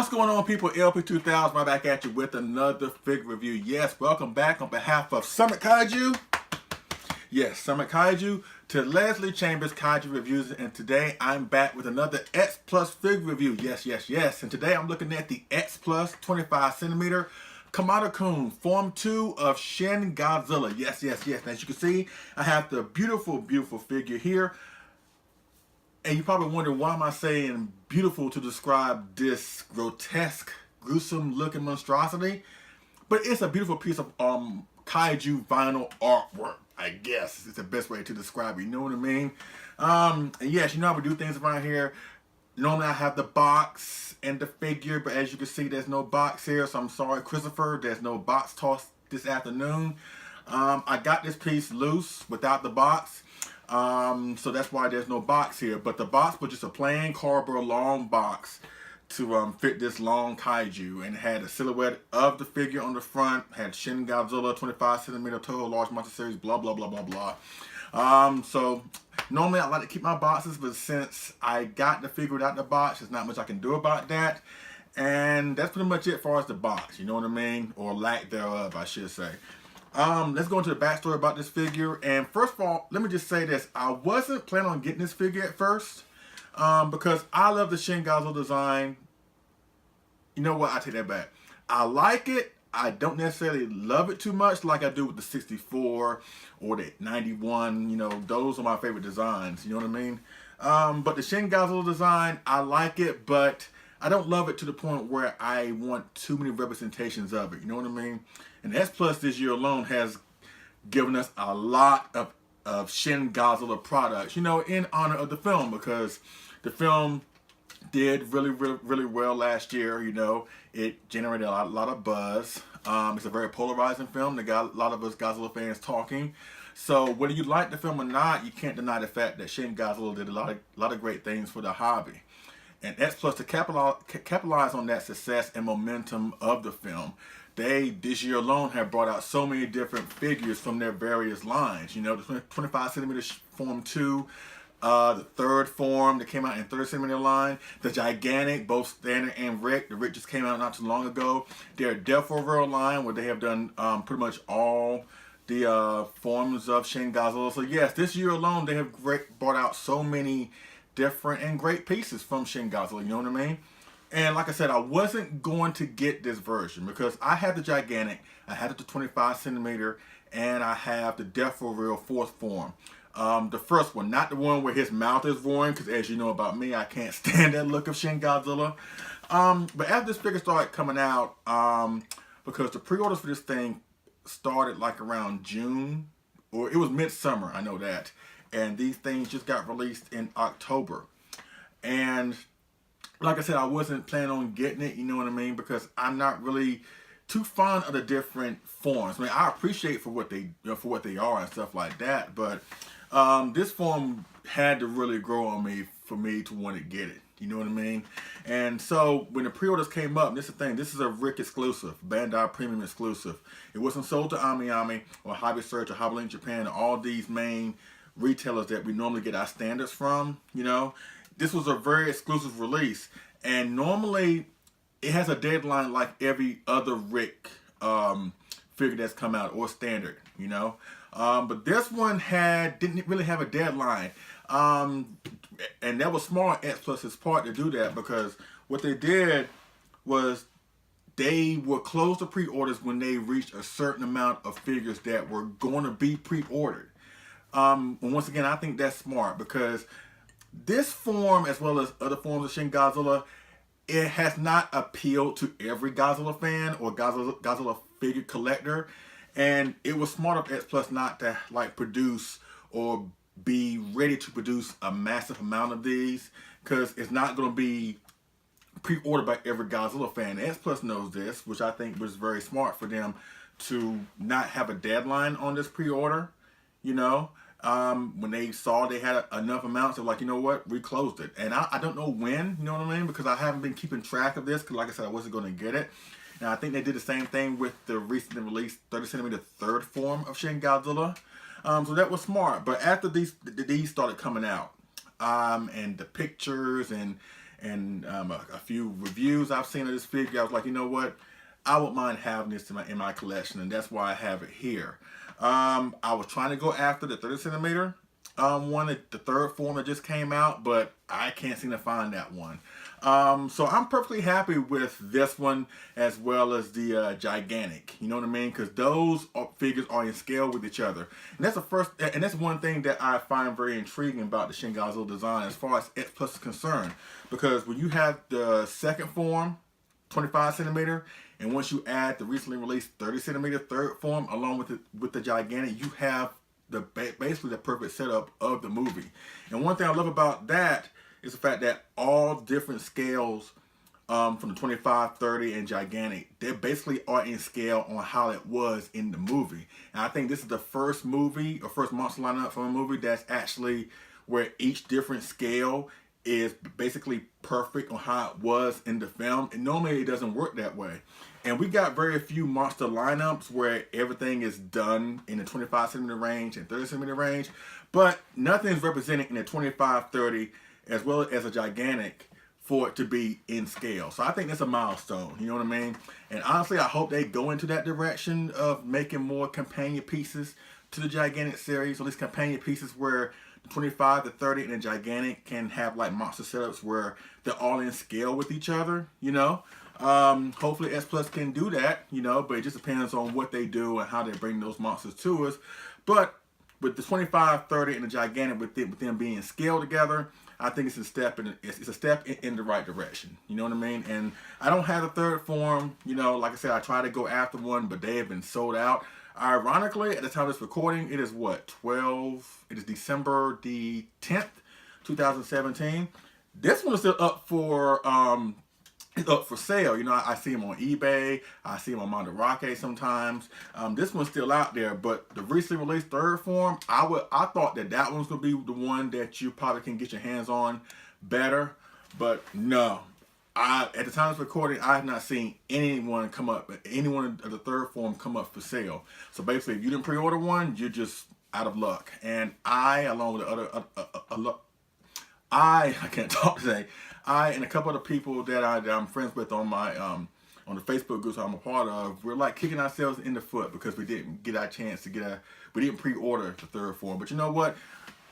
What's going on, people? LP2000 right back at you with another figure review. Yes, welcome back on behalf of Summit Kaiju. Yes, Summit Kaiju to Leslie Chambers Kaiju Reviews, and today I'm back with another X Plus figure review. Yes. And today I'm looking at the X Plus 25cm Kamata Kun Form 2 of Shin Godzilla. Yes. As you can see, I have the beautiful figure here. And you probably wonder, why am I saying beautiful to describe this grotesque, gruesome looking monstrosity? But it's a beautiful piece of kaiju vinyl artwork, I guess. It's the best way to describe it, you know what I mean? And yes, you know how we do things around here. Normally I have the box and the figure, but as you can see, there's no box here. So I'm sorry, Christopher, there's no box toss this afternoon. I got this piece loose without the box. So that's why there's no box here, but the box was just a plain cardboard long box to fit this long kaiju, and had a silhouette of the figure on the front, had Shin Godzilla 25cm total large monster series, blah blah blah blah blah. So normally I like to keep my boxes, but since I got the figure without the box, there's not much I can do about that. And that's pretty much it as far as the box, you know what I mean, or lack thereof, I should say. Let's go into the backstory about this figure. And first of all, let me just say this. I wasn't planning on getting this figure at first because I love the Shin Godzilla design. You know what? I take that back. I like it. I don't necessarily love it too much like I do with the 64 or the 91. You know, those are my favorite designs. You know what I mean? But the Shin Godzilla design, I like it, but I don't love it to the point where I want too many representations of it. You know what I mean? And S Plus this year alone has given us a lot of Shin Godzilla products, you know, in honor of the film, because the film did really well last year. You know, it generated a lot of buzz. It's a very polarizing film that got a lot of us Godzilla fans talking. So whether you like the film or not, you can't deny the fact that Shin Godzilla did a lot of great things for the hobby. And X Plus, to capitalize on that success and momentum of the film, they, this year alone, have brought out so many different figures from their various lines. You know, the 25cm Form 2, the third form that came out in 30cm line, the gigantic, both Standard and Rick. The Rick just came out not too long ago. Their Death for Real line, where they have done pretty much all the forms of Shin Godzilla. So yes, this year alone, they have brought out so many different and great pieces from Shin Godzilla, you know what I mean? And like I said, I wasn't going to get this version because I had the gigantic, I had the 25cm, and I have the Death for Real fourth form. The first one, not the one where his mouth is roaring, because as you know about me, I can't stand that look of Shin Godzilla. But after this figure started coming out, because the pre-orders for this thing started like around June, or it was midsummer, I know that. And these things just got released in October. And like I said, I wasn't planning on getting it, you know what I mean? Because I'm not really too fond of the different forms. I mean, I appreciate for what they are and stuff like that, but this form had to really grow on me for me to want to get it. You know what I mean? And so when the pre-orders came up, this is the thing, this is a Rick exclusive, Bandai Premium exclusive. It wasn't sold to AmiAmi or Hobby Search or Hobby Link Japan, or all these main retailers that we normally get our standards from, you know. This was a very exclusive release, and normally it has a deadline like every other Rick figure that's come out, or standard, you know. But this one didn't really have a deadline, and that was smart X Plus's part to do that, because what they did was they would close the pre-orders when they reached a certain amount of figures that were going to be pre-ordered. And once again, I think that's smart, because this form, as well as other forms of Shin Godzilla, it has not appealed to every Godzilla fan or Godzilla figure collector, and it was smart of X Plus not to like produce or be ready to produce a massive amount of these, because it's not going to be pre-ordered by every Godzilla fan. X Plus knows this, which I think was very smart for them to not have a deadline on this pre-order. You know, when they saw they had enough amounts, they're like, you know what, we closed it. And I don't know when, you know what I mean, because I haven't been keeping track of this, because like I said, I wasn't going to get it. And I think they did the same thing with the recently released 30 centimeter third form of Shin Godzilla. So that was smart. But after these started coming out, and the pictures and a few reviews I've seen of this figure, I was like, you know what, I wouldn't mind having this in my collection, and that's why I have it here. I was trying to go after the 30 centimeter one, the third form that just came out, but I can't seem to find that one. So I'm perfectly happy with this one, as well as the gigantic. You know what I mean? Because those figures are in scale with each other, and that's one thing that I find very intriguing about the Shin Godzilla design, as far as X Plus is concerned. Because when you have the second form, 25 centimeter, and once you add the recently released 30 centimeter third form along with the gigantic, you have basically the perfect setup of the movie. And one thing I love about that is the fact that all different scales, from the 25, 30, and gigantic, they basically are in scale on how it was in the movie. And I think this is the first movie or first monster lineup from a movie that's actually where each different scale is basically perfect on how it was in the film. And normally it doesn't work that way. And we got very few monster lineups where everything is done in the 25 centimeter range and 30 centimeter range, but nothing is represented in the 25, 30, as well as a gigantic for it to be in scale. So I think that's a milestone, you know what I mean? And honestly, I hope they go into that direction of making more companion pieces to the gigantic series, or at least companion pieces where the 25, the 30, and the gigantic can have like monster setups where they're all in scale with each other, you know? Hopefully S Plus can do that, you know, but it just depends on what they do and how they bring those monsters to us. But with the 25, 30, and the gigantic, with them being scaled together, I think it's a step in the right direction. You know what I mean? And I don't have the third form. You know, like I said, I tried to go after one, but they have been sold out. Ironically, at the time of this recording, it is what, it is December the 10th, 2017. This one is still up for sale. You know, I see them on eBay. I see them on Mandarake sometimes. This one's still out there, but the recently released third form, I thought that one's gonna be the one that you probably can get your hands on better, but no. At the time of this recording, I have not seen anyone of the third form come up for sale. So basically, if you didn't pre-order one, you're just out of luck. And I, along with the I can't talk today. I and a couple of the people that I'm friends with on my on the Facebook groups I'm a part of, we're like kicking ourselves in the foot because we didn't get our chance to we didn't pre-order the third form. But you know what?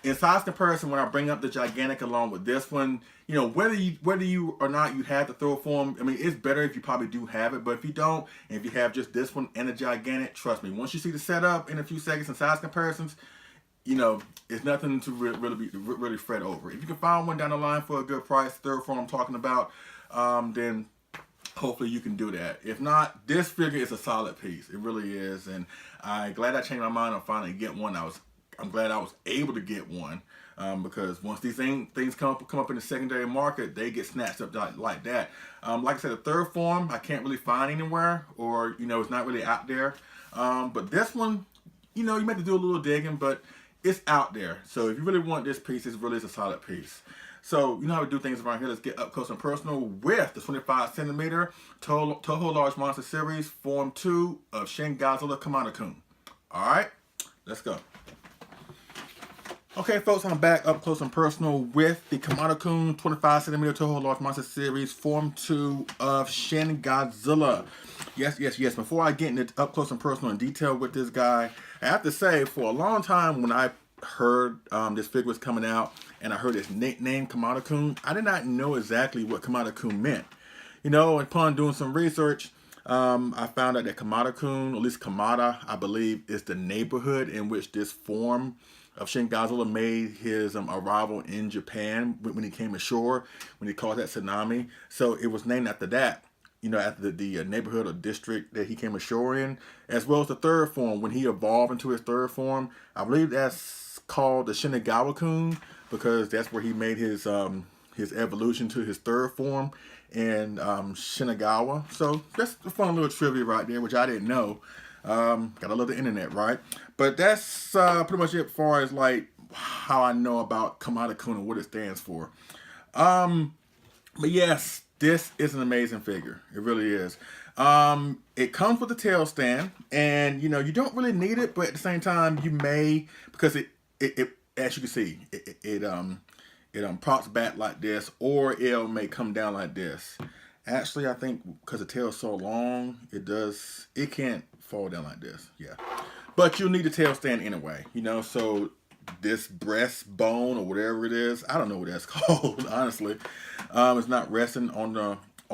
In size comparison, when I bring up the gigantic along with this one, you know, whether you or not you have the third form, I mean, it's better if you probably do have it. But if you don't, and if you have just this one and the gigantic, trust me, once you see the setup in a few seconds and size comparisons, you know, it's nothing to really fret over. If you can find one down the line for a good price, third form I'm talking about, then hopefully you can do that. If not, this figure is a solid piece. It really is, and I'm glad I changed my mind on finally get one. I'm glad I was able to get one, because once these things come up in the secondary market, they get snatched up like that. Like I said, the third form I can't really find anywhere, or you know, it's not really out there. But this one, you know, you might have to do a little digging, but it's out there. So if you really want this piece, it really is a solid piece. So you know how we do things around here. Let's get up close and personal with the 25 centimeter Toho Large Monster Series Form 2 of Shin Godzilla Kamata Kun. Alright, let's go. Okay, folks, I'm back up close and personal with the Kamata Kun 25 centimeter Toho Large Monster Series Form 2 of Shin Godzilla. Yes. Before I get into up close and personal in detail with this guy, I have to say, for a long time when I heard this figure was coming out and I heard its name Kamata Kun, I did not know exactly what Kamata Kun meant. You know, upon doing some research, I found out that Kamata Kun, or at least Kamata, I believe, is the neighborhood in which this form of Shin Godzilla made his arrival in Japan when he came ashore, when he caused that tsunami. So it was named after that, you know, after the neighborhood or district that he came ashore in, as well as the third form. When he evolved into his third form, I believe that's called the Shin Kun, because that's where he made his evolution to his third form in Shinagawa. So that's a fun little trivia right there, which I didn't know. Gotta love the internet, right? But that's pretty much it as far as like how I know about Kamata Kun and what it stands for. But yes, this is an amazing figure. It really is. It comes with a tail stand, and you know, you don't really need it, but at the same time you may, because it as you can see, it props back like this, or it may come down like this. Actually, I think because the tail is so long, it can't fall down like this. Yeah, but you'll need a tail stand anyway, you know. So this breastbone or whatever it is, I don't know what that's called, honestly. It's not resting on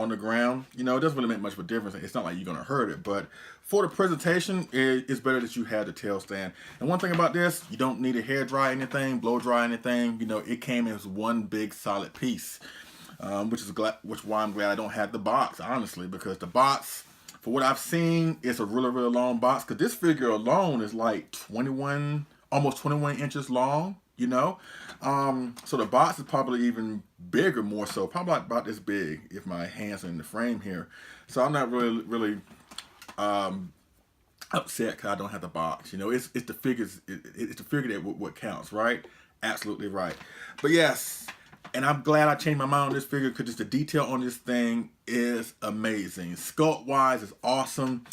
the ground. You know, it doesn't really make much of a difference. It's not like you're gonna hurt it, but for the presentation, it's better that you have the tail stand. And one thing about this, you don't need a hair dry anything, blow dry anything. You know, it came as one big solid piece, which is why I'm glad I don't have the box, honestly, because the box, for what I've seen, it's a really, really long box. Because this figure alone is like almost 21 inches long, you know. So the box is probably even bigger, more so, probably like about this big if my hands are in the frame here. So I'm not really upset because I don't have the box. You know, it's the figures. It's the figure that what counts, right? Absolutely right. But yes, and I'm glad I changed my mind on this figure because just the detail on this thing is amazing. Sculpt wise, it's awesome.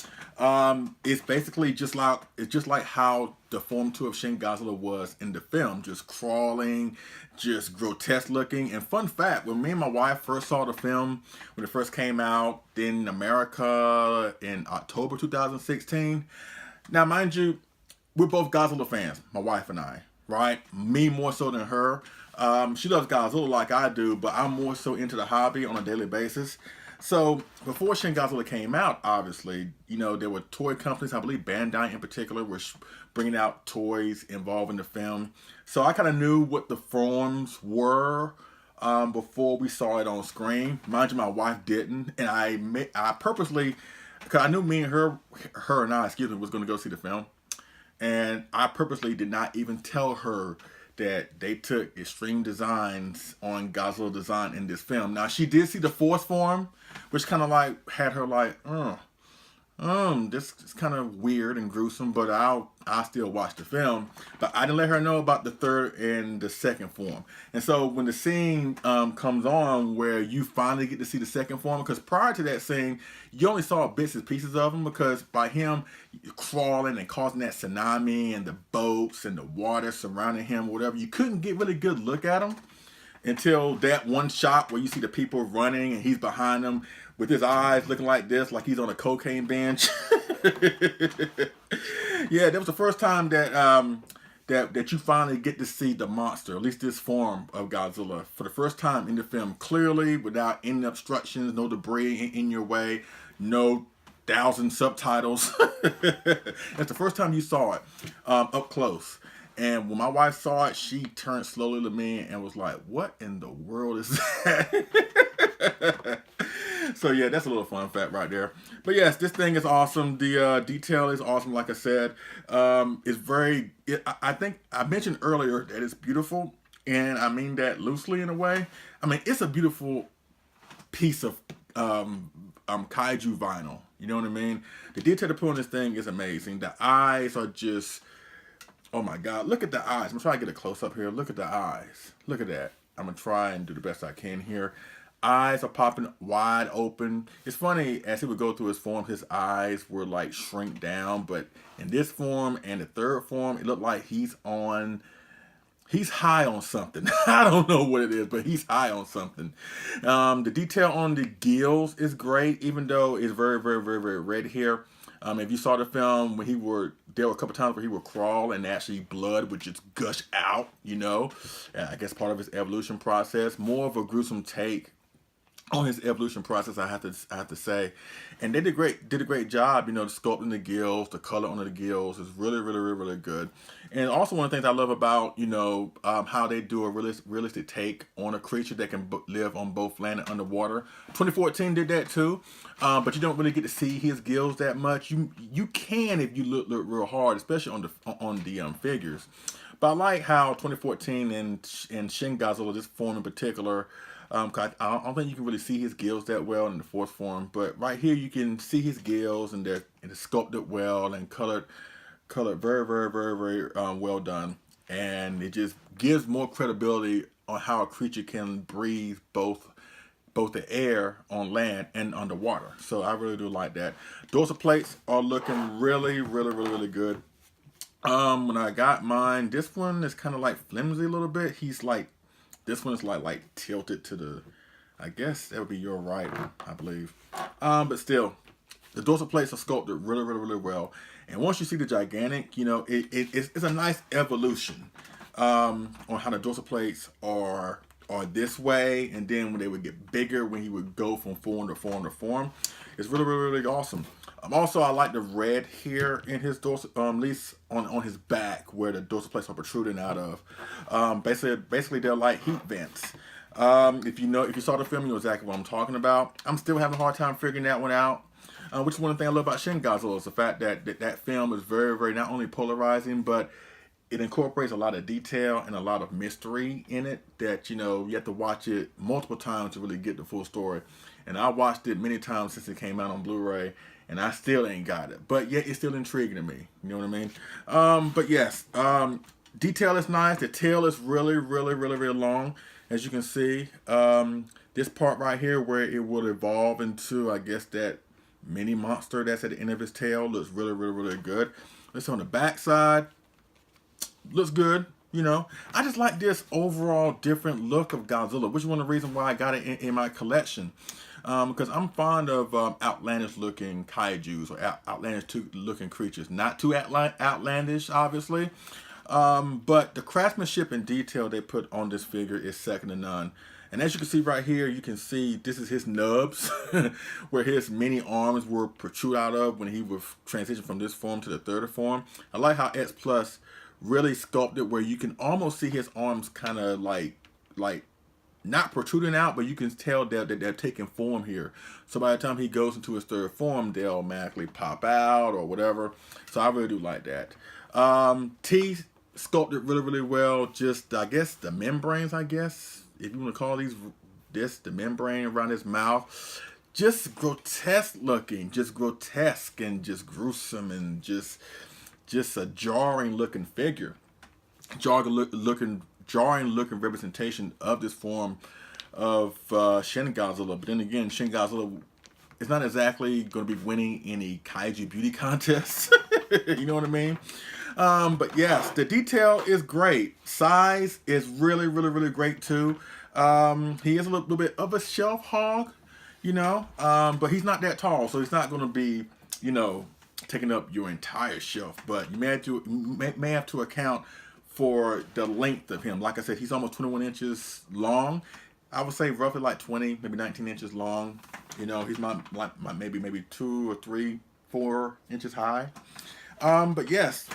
It's basically just like how the Form 2 of Shin Godzilla was in the film, just crawling, just grotesque looking. And fun fact, when me and my wife first saw the film, when it first came out in America in October 2016. Now, mind you, we're both Godzilla fans, my wife and I, right? Me more so than her. She loves Godzilla like I do, but I'm more so into the hobby on a daily basis. So before Shin Godzilla came out, obviously, you know, there were toy companies, I believe Bandai in particular, were bringing out toys involving the film. So I kind of knew what the forms were before we saw it on screen. Mind you, my wife didn't, and I purposely, because I knew me and her and I, was going to go see the film, and I purposely did not even tell her that they took extreme designs on Godzilla design in this film. Now, she did see the Force form, which kind of like had her like, this is kind of weird and gruesome, but I'll still watch the film. But I didn't let her know about the third and the second form. And so when the scene comes on where you finally get to see the second form, because prior to that scene, you only saw bits and pieces of him, because by him crawling and causing that tsunami and the boats and the water surrounding him, whatever, you couldn't get really good look at him until that one shot where you see the people running and he's behind them with his eyes looking like this, like he's on a cocaine bench. Yeah, that was the first time that that you finally get to see the monster, at least this form of Godzilla, for the first time in the film, clearly, without any obstructions, no debris in your way, no 1,000 subtitles. That's the first time you saw it up close. And when my wife saw it, she turned slowly to me and was like, what in the world is that? So yeah, that's a little fun fact right there. But yes, this thing is awesome. The detail is awesome, like I said. I think I mentioned earlier that it's beautiful, and I mean that loosely in a way. I mean, it's a beautiful piece of kaiju vinyl. You know what I mean? The detail to put on this thing is amazing. The eyes are just... oh my God, look at the eyes. I'm trying to get a close up here. Look at the eyes. Look at that. I'm going to try and do the best I can here. Eyes are popping wide open. It's funny, as he would go through his form, his eyes were like shrink down. But in this form and the third form, it looked like he's high on something. I don't know what it is, but he's high on something. The detail on the gills is great, even though it's very, very, very, very red here. If you saw the film, when there were a couple times where he would crawl and actually blood would just gush out, you know. I guess part of his evolution process. More of a gruesome take on his evolution process, I have to say, and they did a great job. You know, sculpting the gills, the color on the gills is really good. And also one of the things I love about, you know, how they do a realistic take on a creature that can live on both land and underwater. 2014 did that too, but you don't really get to see his gills that much. You can if you look real hard, especially on the figures. But I like how 2014 and Shin Godzilla, this form in particular. 'Cause I don't think you can really see his gills that well in the fourth form, but right here you can see his gills, and they're sculpted well and colored very well done, and it just gives more credibility on how a creature can breathe both the air on land and underwater. So I really do like that. Dorsal plates are looking really good. When I got mine, this one is kind of like flimsy a little bit. He's like, this one is like tilted to the, I guess that would be your right, I believe. But still, the dorsal plates are sculpted really well. And once you see the gigantic, you know, it's a nice evolution on how the dorsal plates are this way, and then when they would get bigger, when he would go from form to form to form. It's really awesome. Also, I like the red here in his dorsal, at least on his back, where the dorsal plates are protruding out of. Basically, they're like heat vents. If you saw the film, you know exactly what I'm talking about. I'm still having a hard time figuring that one out. Which is one of the things I love about Shin Godzilla, is the fact that film is very not only polarizing, but it incorporates a lot of detail and a lot of mystery in it that, you know, you have to watch it multiple times to really get the full story. And I watched it many times since it came out on Blu-ray, and I still ain't got it. But yet it's still intriguing to me. You know what I mean? But yes, detail is nice. The tail is really long, as you can see. This part right here where it will evolve into, I guess, that mini monster that's at the end of his tail looks really good. This on the back side looks good. You know, I just like this overall different look of Godzilla, which is one of the reasons why I got it in my collection. Because I'm fond of outlandish looking kaijus or outlandish looking creatures. Not too outlandish, obviously. But the craftsmanship and detail they put on this figure is second to none. And as you can see right here, you can see this is his nubs, where his many arms were protrude out of when he was transitioned from this form to the third form. I like how X Plus really sculpted where you can almost see his arms kind of like not protruding out, but you can tell that they're taking form here. So by the time he goes into his third form, they'll automatically pop out or whatever. So I really do like that. Teeth sculpted really well. Just, I guess, the membranes, I guess, if you want to call the membrane around his mouth. Just grotesque looking, just grotesque and just gruesome and just a jarring looking figure. Jarring looking representation of this form of Shin Godzilla. But then again, Shin Godzilla is not exactly going to be winning any kaiju beauty contests. You know what I mean? But yes, the detail is great. Size is really great too. He is a little bit of a shelf hog, you know, but he's not that tall, so he's not going to be, you know, taking up your entire shelf. But you may have to account for the length of him. Like I said, he's almost 21 inches long. I would say roughly like 20, maybe 19 inches long. You know, he's maybe 2 or 3, 4 inches high. But yes,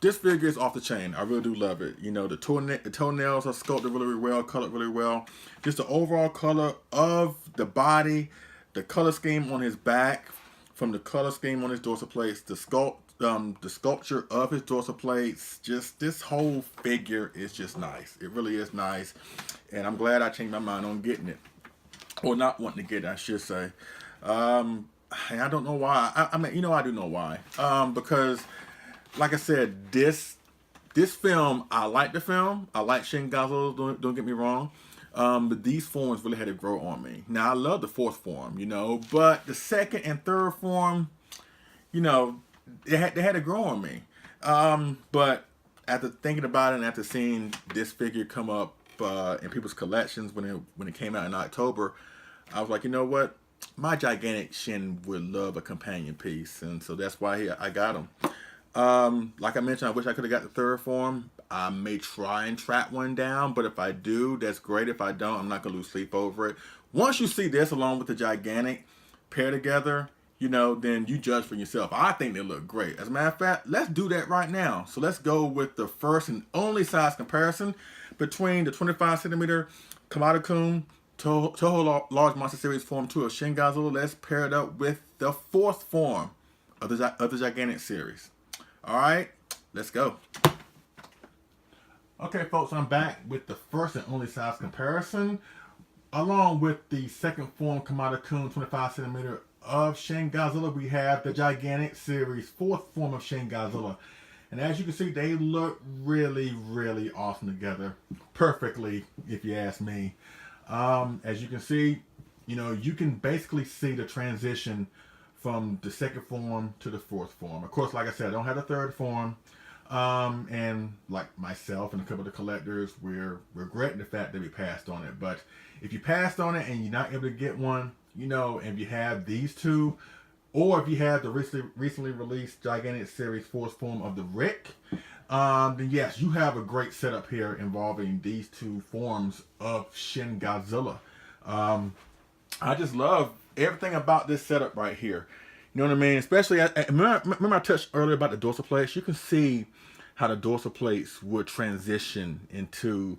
this figure is off the chain. I really do love it. You know, the toenails are sculpted really well, colored really well. Just the overall color of the body, the color scheme on his back, from the color scheme on his dorsal plates, the sculpture of his dorsal plates, just this whole figure is just nice. It really is nice. And I'm glad I changed my mind on getting it. Or not wanting to get it, I should say. And I don't know why. I mean, you know, I do know why. Because, like I said, this film, I like the film. I like Shin Godzilla, don't get me wrong. But these forms really had to grow on me. Now, I love the fourth form, you know, but the second and third form, you know, they had to grow on me. But after thinking about it and after seeing this figure come up in people's collections when it came out in October, I was like, you know what? My gigantic Shin would love a companion piece, and so that's why I got him. Like I mentioned, I wish I could have got the third form. I may try and track one down, but if I do, that's great. If I don't, I'm not going to lose sleep over it. Once you see this along with the gigantic pair together, you know, then you judge for yourself. I think they look great. As a matter of fact, let's do that right now. So let's go with the first and only size comparison between the 25 centimeter Kamata Kun Toho Large Monster Series Form 2 of Shin Godzilla. Let's pair it up with the fourth form of the gigantic series. All right, let's go. Okay, folks, I'm back with the first and only size comparison, along with the second form Kamata Kun 25 centimeter of Shin Godzilla. We have the gigantic series fourth form of Shin Godzilla, and as you can see, they look really, really awesome together, perfectly, if you ask me. As you can see, you know, you can basically see the transition from the second form to the fourth form. Of course, like I said, I don't have the third form. And like myself and a couple of the collectors, we're regretting the fact that we passed on it. But if you passed on it and you're not able to get one, you know, and if you have these two, or if you have the recently released gigantic series fourth form of the Rick, then yes, you have a great setup here involving these two forms of Shin Godzilla. I just love everything about this setup right here. You know what I mean? Especially, remember I touched earlier about the dorsal plates? You can see how the dorsal plates would transition into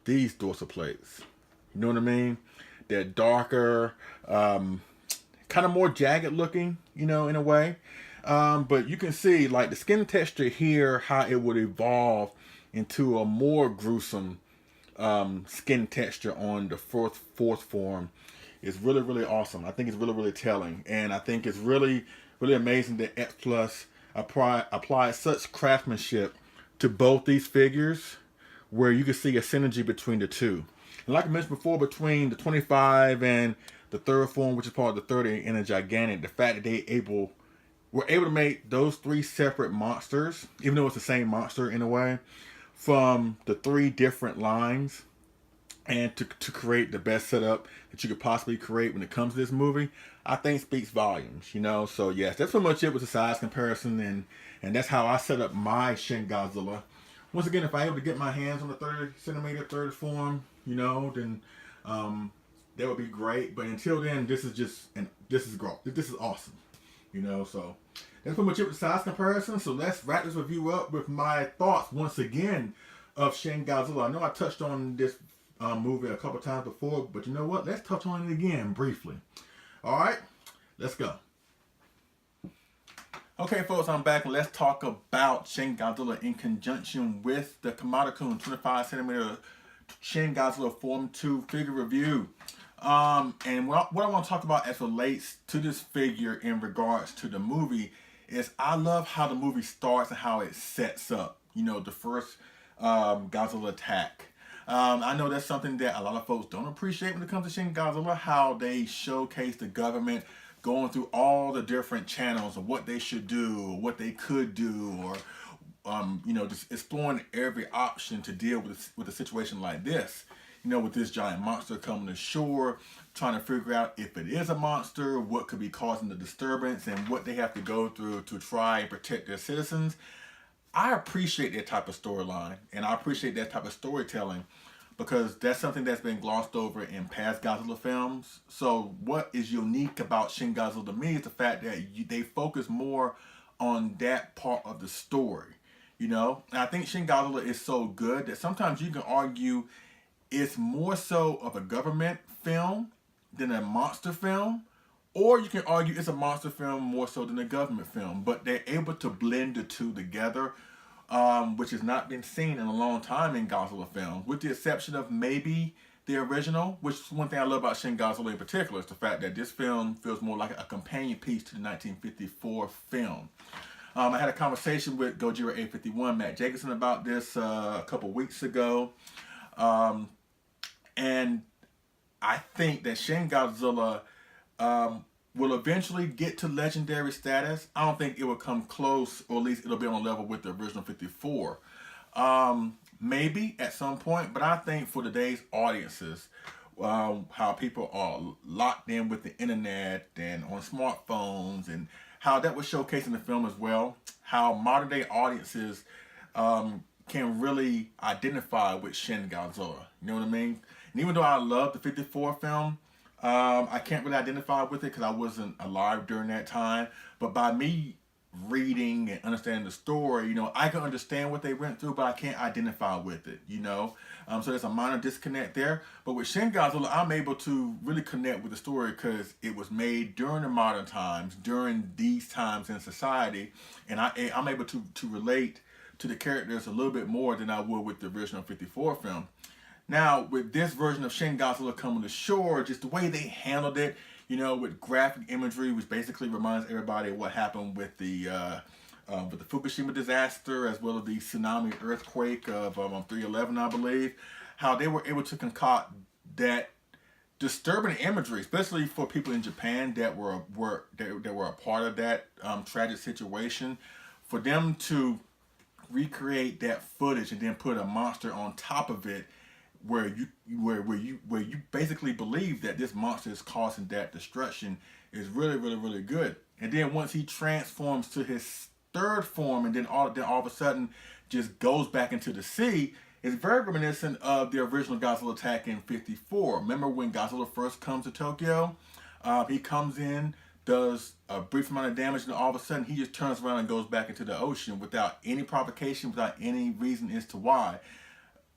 these dorsal plates. You know what I mean? They're darker, kind of more jagged looking, you know, in a way. But you can see, like, the skin texture here, how it would evolve into a more gruesome skin texture on the fourth form is really, really awesome. I think it's really, really telling. And I think it's really, really amazing that X Plus applied such craftsmanship to both these figures, where you can see a synergy between the two. And like I mentioned before, between the 25 and the third form, which is part of the 30 and the gigantic, the fact that they were able to make those three separate monsters, even though it's the same monster in a way, from the three different lines, and to create the best setup that you could possibly create when it comes to this movie, I think speaks volumes, you know. So yes, that's pretty much it with the size comparison, and that's how I set up my Shin Godzilla. Once again, if I able to get my hands on the 30 centimeter third form, you know, then that would be great. But until then, this is awesome, you know. So that's pretty much it with the size comparison. So let's wrap this review up with my thoughts once again of Shin Godzilla. I know I touched on this movie a couple times before, but you know what? Let's touch on it again briefly. All right, let's go. Okay, folks, I'm back, and let's talk about Shin Godzilla in conjunction with the Kamata Kun 25 centimeter Shin Godzilla Form 2 figure review. And what I want to talk about as relates to this figure in regards to the movie is I love how the movie starts and how it sets up, you know, the first Godzilla attack. I know that's something that a lot of folks don't appreciate when it comes to Shin Godzilla, how they showcase the government going through all the different channels of what they should do, or what they could do, or you know, just exploring every option to deal with a situation like this. You know, with this giant monster coming to shore, trying to figure out if it is a monster, what could be causing the disturbance, and what they have to go through to try and protect their citizens. I appreciate that type of storyline, and I appreciate that type of storytelling, because that's something that's been glossed over in past Godzilla films. So what is unique about Shin Godzilla to me is the fact that they focus more on that part of the story, you know? And I think Shin Godzilla is so good that sometimes you can argue it's more so of a government film than a monster film, or you can argue it's a monster film more so than a government film, but they're able to blend the two together, which has not been seen in a long time in Godzilla films, with the exception of maybe the original, which is one thing I love about Shin Godzilla in particular, is the fact that this film feels more like a companion piece to the 1954 film. I had a conversation with Gojira 851, Matt Jacobson, about this a couple weeks ago, and I think that Shin Godzilla will eventually get to legendary status. I don't think it will come close, or at least it'll be on a level with the original 54. Maybe at some point, but I think for today's audiences, how people are locked in with the internet and on smartphones, and how that was showcased in the film as well, how modern day audiences can really identify with Shin Godzilla. You know what I mean? And even though I love the 54 film, I can't really identify with it because I wasn't alive during that time. But by me reading and understanding the story, I can understand what they went through, but I can't identify with it. So there's a minor disconnect there. But with Shin Godzilla, I'm able to really connect with the story because it was made during the modern times, during these times in society, and I'm able to relate to the characters a little bit more than I would with the original 54 film. Now, with this version of Shin Godzilla coming to shore, just the way they handled it, with graphic imagery, which basically reminds everybody of what happened with the Fukushima disaster, as well as the tsunami earthquake of 3/11, I believe, how they were able to concoct that disturbing imagery, especially for people in Japan that were a part of that tragic situation, for them to recreate that footage and then put a monster on top of it where you basically believe that this monster is causing that destruction is really, really, really good. And then once he transforms to his third form and then all of a sudden just goes back into the sea, it's very reminiscent of the original Godzilla attack in 54. Remember when Godzilla first comes to Tokyo? He comes in, does a brief amount of damage, and all of a sudden he just turns around and goes back into the ocean without any provocation, without any reason as to why.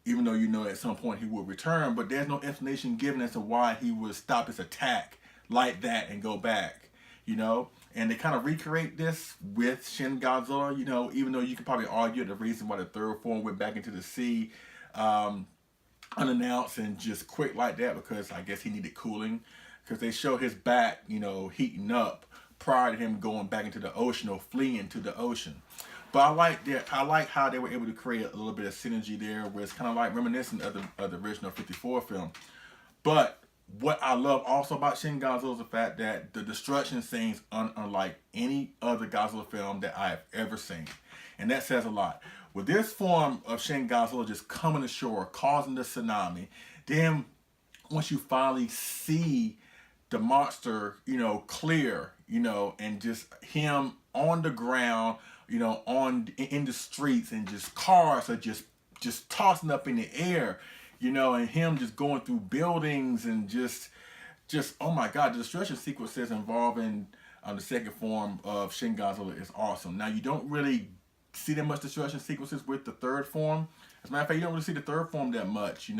Even though at some point he will return, but there's no explanation given as to why he would stop his attack like that and go back. And they kind of recreate this with Shin Godzilla, even though you could probably argue the reason why the third form went back into the sea unannounced and just quick like that, because I guess he needed cooling, because they show his back, heating up prior to him going back into the ocean or fleeing to the ocean. But I like how they were able to create a little bit of synergy there, where it's kind of like reminiscent of the original 54 film. But what I love also about Shin Godzilla is the fact that the destruction scenes unlike any other Godzilla film that I have ever seen. And that says a lot. With this form of Shin Godzilla just coming ashore, causing the tsunami, then once you finally see the monster, clear, and just him on the ground, in the streets, and just cars are just tossing up in the air, and him just going through buildings and just oh my God, the destruction sequences involving the second form of Shin Godzilla is awesome. Now you don't really see that much destruction sequences with the third form. As a matter of fact, you don't really see the third form that much.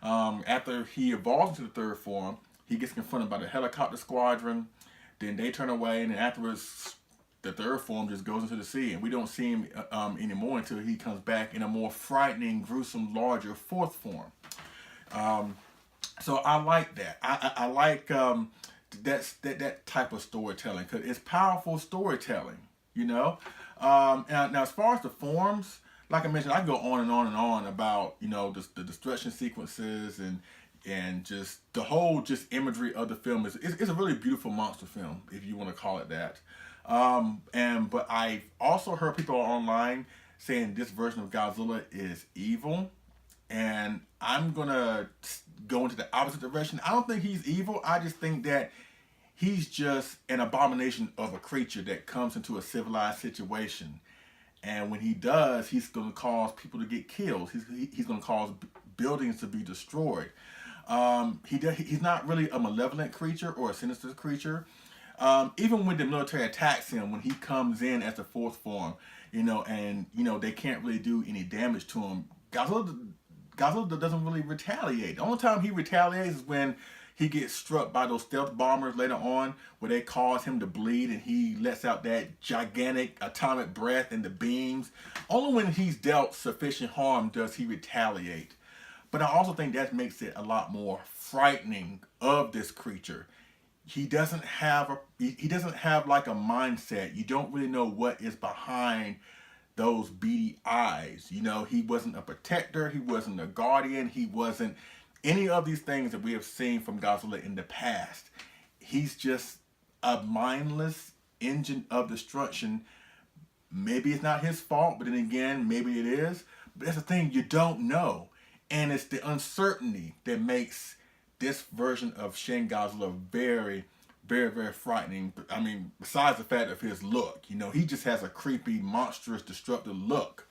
After he evolves into the third form, he gets confronted by the helicopter squadron. Then they turn away, and then afterwards, the third form just goes into the sea, and we don't see him anymore until he comes back in a more frightening, gruesome, larger fourth form. So I like that. I like that type of storytelling, because it's powerful storytelling. Now as far as the forms, like I mentioned, I can go on and on and on about the destruction sequences and just the whole just imagery of the film. It's a really beautiful monster film, if you want to call it that. But I've also heard people online saying this version of Godzilla is evil, and I'm gonna go into the opposite direction. I don't think he's evil. I just think that he's just an abomination of a creature that comes into a civilized situation, and when he does, he's gonna cause people to get killed. He's gonna cause buildings to be destroyed. He's not really a malevolent creature or a sinister creature. Even when the military attacks him, when he comes in as the fourth form, and they can't really do any damage to him, Godzilla doesn't really retaliate. The only time he retaliates is when he gets struck by those stealth bombers later on, where they cause him to bleed and he lets out that gigantic atomic breath and the beams. Only when he's dealt sufficient harm does he retaliate. But I also think that makes it a lot more frightening of this creature. He doesn't have like a mindset. You don't really know what is behind those beady eyes. He wasn't a protector. He wasn't a guardian. He wasn't any of these things that we have seen from Godzilla in the past. He's just a mindless engine of destruction. Maybe it's not his fault, but then again, maybe it is. But that's the thing, you don't know. And it's the uncertainty that makes this version of Shin Godzilla very, very, very frightening. I mean, besides the fact of his look, he just has a creepy, monstrous, destructive look.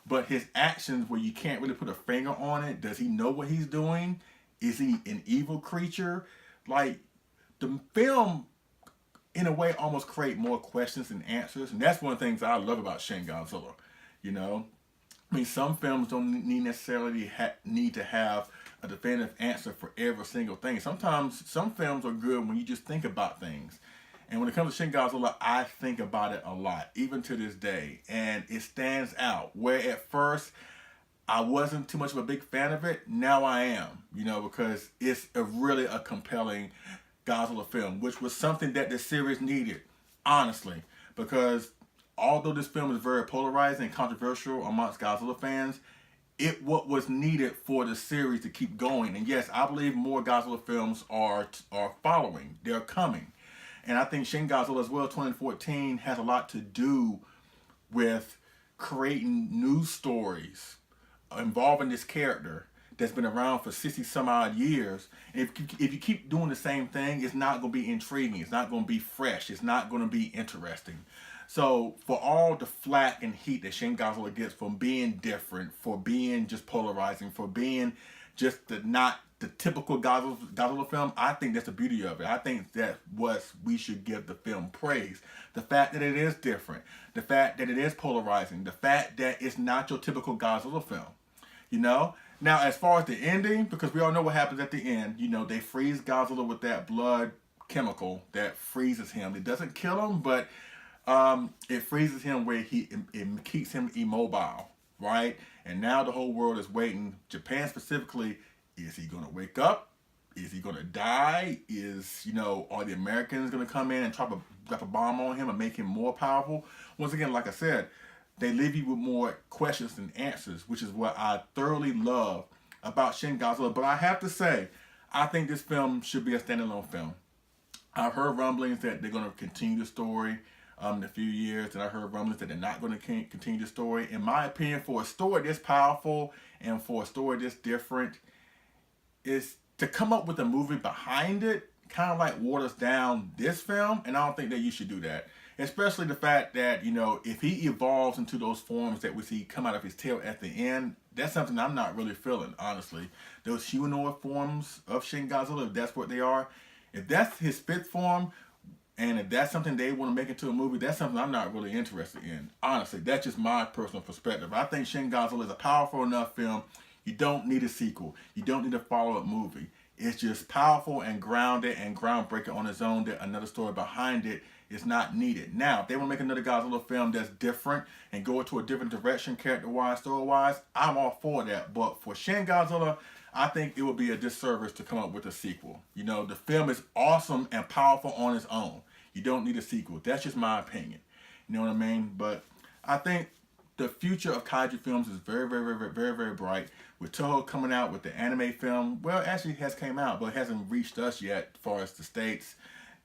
But his actions, where you can't really put a finger on it, does he know what he's doing? Is he an evil creature? like the film in a way almost create more questions than answers, and that's one of the things I love about Shin Godzilla. You know, I mean, some films don't necessarily need to have a definitive answer for every single thing. Sometimes some films are good when you just think about things. And when it comes to Shin Godzilla, I think about it a lot, even to this day. And it stands out. Where at first I wasn't too much of a big fan of it, now I am, you know, because it's really a compelling Godzilla film, which was something that the series needed, honestly. Because although this film is very polarizing and controversial amongst Godzilla fans, it what was needed for the series to keep going. And yes, I believe more Godzilla films are following. They're coming. And I think Shin Godzilla as well, 2014, has a lot to do with creating new stories involving this character that's been around for 60 some odd years. And if you keep doing the same thing, it's not going to be intriguing. It's not going to be fresh. It's not going to be interesting. So for all the flack and heat that Shin Godzilla gets from being different, for being just polarizing, for being just not the typical Godzilla film, I think that's the beauty of it. I think that's what we should give the film praise. The fact that it is different, the fact that it is polarizing, the fact that it's not your typical Godzilla film. You know? Now, as far as the ending, because we all know what happens at the end, you know, they freeze Godzilla with that blood chemical that freezes him. It doesn't kill him, but it freezes him where it keeps him immobile, right? And now the whole world is waiting. Japan specifically, is he going to wake up? Is he going to die? Are the Americans going to come in and drop a bomb on him and make him more powerful? Once again, like I said, they leave you with more questions than answers, which is what I thoroughly love about Shin Godzilla. But I have to say, I think this film should be a standalone film. I've heard rumblings that they're going to continue the story in a few years, and I heard rumblings that they're not going to continue the story. In my opinion, for a story this powerful and for a story this different, is to come up with a movie behind it kind of like waters down this film, and I don't think that you should do that. Especially the fact that, you know, if he evolves into those forms that we see come out of his tail at the end, that's something I'm not really feeling, honestly. Those humanoid forms of Shin Godzilla, if that's what they are, if that's his fifth form, and if that's something they want to make into a movie, that's something I'm not really interested in. Honestly, that's just my personal perspective. I think Shin Godzilla is a powerful enough film. You don't need a sequel. You don't need a follow-up movie. It's just powerful and grounded and groundbreaking on its own that another story behind it is not needed. Now, if they want to make another Godzilla film that's different and go into a different direction character-wise, story-wise, I'm all for that. But for Shin Godzilla, I think it would be a disservice to come up with a sequel. You know, the film is awesome and powerful on its own. You don't need a sequel. That's just my opinion. You know what I mean? But I think the future of kaiju films is very, very, very, very, very bright. With Toho coming out with the anime film, well, actually it has came out, but it hasn't reached us yet as far as the States.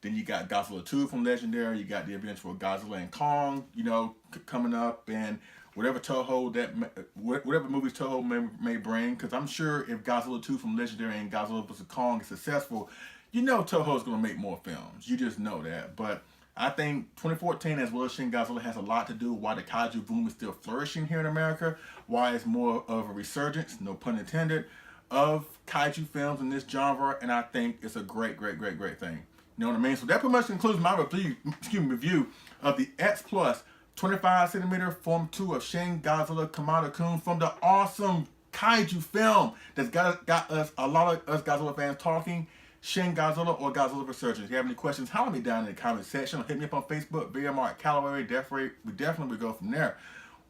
Then you got Godzilla 2 from Legendary. You got the eventual Godzilla and Kong, you know, coming up, and whatever movies Toho may bring. Because I'm sure if Godzilla 2 from Legendary and Godzilla vs. Kong is successful, you know Toho's going to make more films. You just know that. But I think 2014 as well as Shin Godzilla has a lot to do with why the kaiju boom is still flourishing here in America, why it's more of a resurgence, no pun intended, of kaiju films in this genre, and I think it's a great, great, great, great thing. You know what I mean? So that pretty much concludes my review of the X Plus 25cm Form 2 of Shin Godzilla Kamata Kun from the awesome kaiju film that's got us, a lot of us Godzilla fans talking. Shin Godzilla or Godzilla Resurgence. If you have any questions, holler me down in the comment section or hit me up on Facebook via Mark Calloway. We definitely will go from there.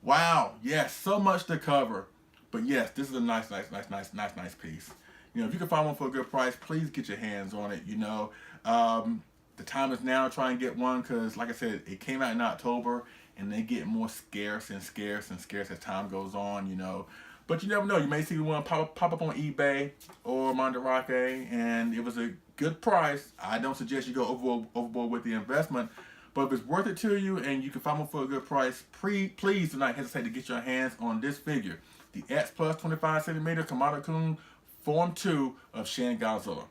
Wow, yes, so much to cover. But yes, this is a nice piece. You know, if you can find one for a good price, please get your hands on it. You know, the time is now to try and get one because, like I said, it came out in October and they get more scarce and scarce and scarce as time goes on. You know. But you never know. You may see one pop up on eBay or Mandarake, and it was a good price. I don't suggest you go overboard with the investment, but if it's worth it to you and you can find one for a good price, please do not hesitate to get your hands on this figure, the X Plus 25cm Kamata Kun Form 2 of Shin Godzilla.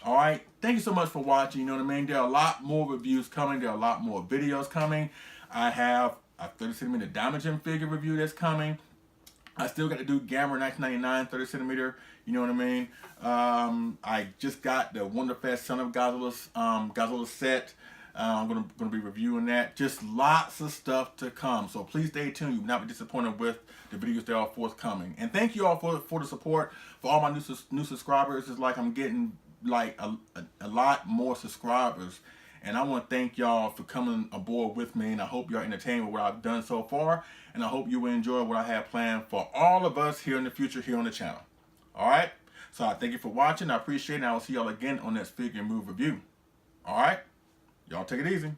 All right, thank you so much for watching. You know what I mean? There are a lot more reviews coming. There are a lot more videos coming. I have a 30cm Diamond Gem figure review that's coming. I still got to do Gamma 1999 30 centimeter. You know what I mean? I just got the Wonderfest Son of Godzilla set. I'm gonna be reviewing that. Just lots of stuff to come. So please stay tuned. You will not be disappointed with the videos that are forthcoming. And thank you all for the support. For all my new subscribers, it's like I'm getting like a lot more subscribers. And I want to thank y'all for coming aboard with me. And I hope you're entertained with what I've done so far. And I hope you will enjoy what I have planned for all of us here in the future here on the channel. All right? So I thank you for watching. I appreciate it. And I will see y'all again on next Figure and Move review. All right? Y'all take it easy.